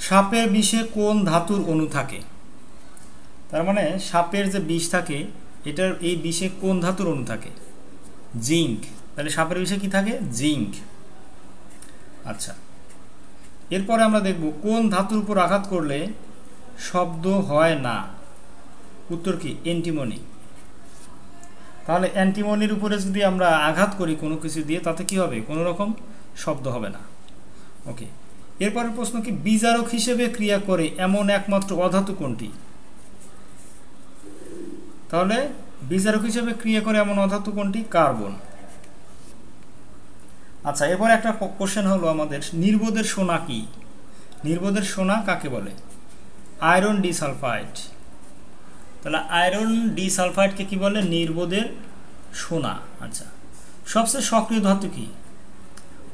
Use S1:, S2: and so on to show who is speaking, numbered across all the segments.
S1: সাপের বিষে কোন ধাতুর অণু থাকে? তার মানে সাপের যে বিষ থাকে এটার এই বিষে কোন ধাতুর অণু থাকে? জিঙ্ক। তাহলে সাপের বিষে কি থাকে? জিঙ্ক। আচ্ছা, এরপরে আমরা দেখব কোন ধাতুর উপর আঘাত করলে শব্দ হয় না। উত্তর কি? অ্যান্টিমনি। তাহলে অ্যান্টিমনির উপরে যদি আমরা আঘাত করি কোনো কিছু দিয়ে, তাতে কি হবে? কোনো রকম শব্দ হবে না। ওকে, এরপরের প্রশ্ন কি? বিজারক হিসেবে ক্রিয়া করে এমন একমাত্র অধাতু কোনটি? তাহলে বিজারক হিসেবে ক্রিয়া করে এমন অধাতু কোনটি? কার্বন। আচ্ছা, এরপর একটা কোশ্চেন হলো আমাদের, নির্বোধের সোনা কি? নির্বোধের সোনা কাকে বলে? Iron disulphide. তাহলে আয়রন ডিসালফাইডকে কি বলে? নির্বোধের সোনা। আচ্ছা, সবচেয়ে সক্রিয় ধাতু কি?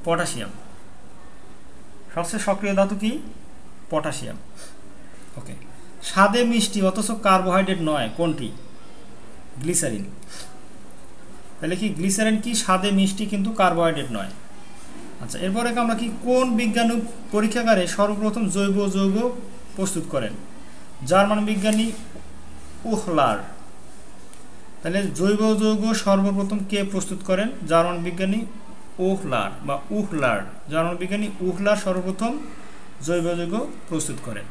S1: পটাশিয়াম। সবচেয়ে সক্রিয় ধাতু কি? পটাশিয়াম। ওকে, স্বাদে মিষ্টি অথচ কার্বোহাইড্রেট নয় কোনটি? গ্লিসারিন। তাহলে কি গ্লিসারিন কি? স্বাদে মিষ্টি কিন্তু কার্বোহাইড্রেট নয়। আচ্ছা, এরপরে আমরা কি? কোন বিজ্ঞানী পরীক্ষাগারে সর্বপ্রথম জৈব যৌগ প্রস্তুত করেন? জার্মান বিজ্ঞানী উহলার। তাহলে জৈব যৌগ সর্বপ্রথম কে প্রস্তুত করেন? জার্মান বিজ্ঞানী উহলার বা উহলার। জার্মান বিজ্ঞানী উহলার সর্বপ্রথম জৈব যৌগ প্রস্তুত করেন।